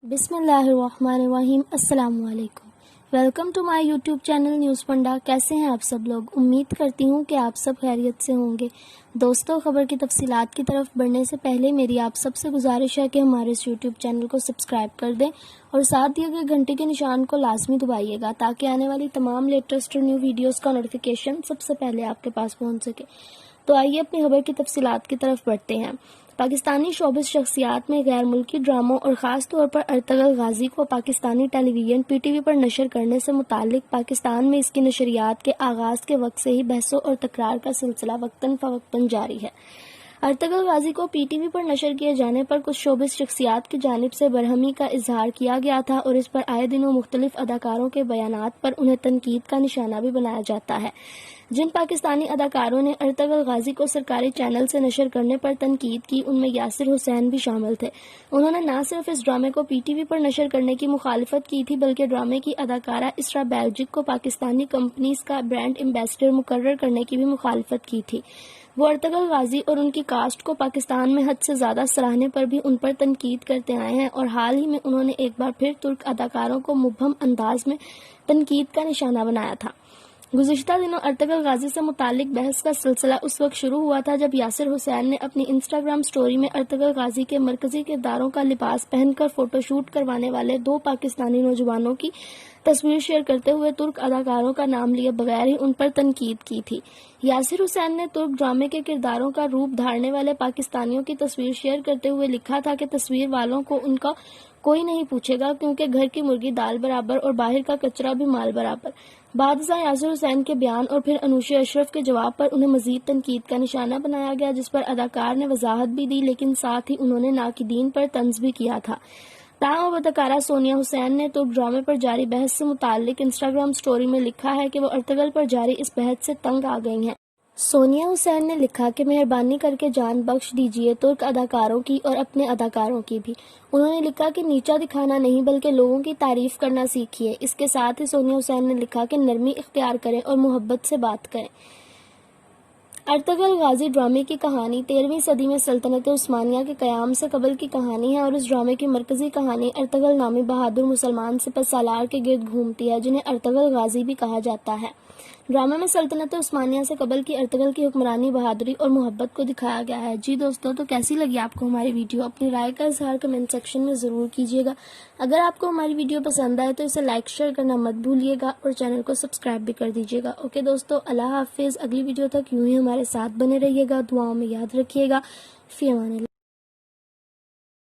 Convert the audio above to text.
بسم اللہ الرحمن الرحیم۔ السلام علیکم، welcome to my YouTube channel news Panda. کیسے ہیں آپ سب لوگ؟ امید کرتی ہوں کہ آپ سب خیریت سے ہوں گے۔ دوستوں، خبر کی تفصیلات کی طرف بڑھنے سے پہلے میری آپ سب سے گزارش ہے کہ ہمارے اس یوٹیوب چینل کو سبسکرائب کر دیں اور ساتھ دیے گئے گھنٹی کے نشان کو لازمی دبائیے گا تاکہ آنے والی تمام لیٹسٹ اور نیو ویڈیوز کا نوٹیفیکیشن سب سے پہلے آپ کے پاس پہنچ سکے۔ تو آئیے اپنی خبر کی تفصیلات کی طرف بڑھتے ہیں۔ پاکستانی شوبز شخصیات میں غیر ملکی ڈراموں اور خاص طور پر ارطغرل غازی کو پاکستانی ٹیلی ویژن پی ٹی وی پر نشر کرنے سے متعلق پاکستان میں اس کی نشریات کے آغاز کے وقت سے ہی بحثوں اور تکرار کا سلسلہ وقتاً فوقتاً جاری ہے۔ ارطغرل غازی کو پی ٹی وی پر نشر کیے جانے پر کچھ شوبز شخصیات کی جانب سے برہمی کا اظہار کیا گیا تھا اور اس پر آئے دنوں مختلف اداکاروں کے بیانات پر انہیں تنقید کا نشانہ بھی بنایا جاتا ہے۔ جن پاکستانی اداکاروں نے ارطغرل غازی کو سرکاری چینل سے نشر کرنے پر تنقید کی، ان میں یاسر حسین بھی شامل تھے۔ انہوں نے نہ صرف اس ڈرامے کو پی ٹی وی پر نشر کرنے کی مخالفت کی تھی بلکہ ڈرامے کی اداکارہ اسرا بیلجک کو پاکستانی کمپنیز کا برانڈ ایمبیسڈر مقرر کرنے کی بھی مخالفت کی تھی۔ وہ ارطغرل غازی اور ان کی کاسٹ کو پاکستان میں حد سے زیادہ سراہنے پر بھی ان پر تنقید کرتے آئے ہیں اور حال ہی میں انہوں نے ایک بار پھر ترک اداکاروں کو مبہم انداز میں تنقید کا نشانہ بنایا تھا۔ گزشتہ دنوں ارطغرل غازی سے متعلق بحث کا سلسلہ اس وقت شروع ہوا تھا جب یاسر حسین نے اپنی انسٹاگرام سٹوری میں ارطغرل غازی کے مرکزی کرداروں کا لباس پہن کر فوٹو شوٹ کروانے والے دو پاکستانی نوجوانوں کی تصویر شیئر کرتے ہوئے ترک اداکاروں کا نام لیے بغیر ہی ان پر تنقید کی تھی۔ یاسر حسین نے ترک ڈرامے کے کرداروں کا روپ دھارنے والے پاکستانیوں کی تصویر شیئر کرتے ہوئے لکھا تھا کہ تصویر والوں کو ان کا کوئی نہیں پوچھے گا کیونکہ گھر کی مرغی دال برابر اور باہر کا کچرا بھی مال برابر۔ بعد ازاں یاسر حسین کے بیان اور پھر انوشی اشرف کے جواب پر انہیں مزید تنقید کا نشانہ بنایا گیا، جس پر اداکار نے وضاحت بھی دی لیکن ساتھ ہی انہوں نے ناقدین پر طنز بھی کیا تھا۔ تاہم اداکارہ سونیا حسین نے ترک ڈرامے پر جاری بحث سے متعلق انسٹاگرام سٹوری میں لکھا ہے کہ وہ ارطغرل پر جاری اس بحث سے تنگ آ گئی ہیں۔ سونیا حسین نے لکھا کہ مہربانی کر کے جان بخش دیجیے ترک اداکاروں کی اور اپنے اداکاروں کی بھی۔ انہوں نے لکھا کہ نیچا دکھانا نہیں بلکہ لوگوں کی تعریف کرنا سیکھیے۔ اس کے ساتھ ہی سونیا حسین نے لکھا کہ نرمی اختیار کریں اور محبت سے بات کریں۔ ارطغرل غازی ڈرامے کی کہانی 13ویں صدی میں سلطنت عثمانیہ کے قیام سے قبل کی کہانی ہے اور اس ڈرامے کی مرکزی کہانی ارطغرل نامی بہادر مسلمان سپہ سالار کے گرد گھومتی ہے جنہیں ارطغرل غازی بھی کہا جاتا ہے۔ ڈرامے میں سلطنت عثمانیہ سے قبل کی ارطغرل کی حکمرانی، بہادری اور محبت کو دکھایا گیا ہے۔ جی دوستوں، تو کیسی لگی آپ کو ہماری ویڈیو؟ اپنی رائے کا اظہار کمنٹ سیکشن میں ضرور کیجیے گا۔ اگر آپ کو ہماری ویڈیو پسند آئے تو اسے لائک شیئر کرنا مت بھولیے گا اور چینل کو سبسکرائب بھی کر دیجیے گا۔ اوکے دوستوں، اللہ حافظ۔ اگلی ویڈیو تک یوں ہی ہمارے ساتھ بنے رہیے گا، دعاؤں میں یاد رکھیے گا۔ فی امان اللہ۔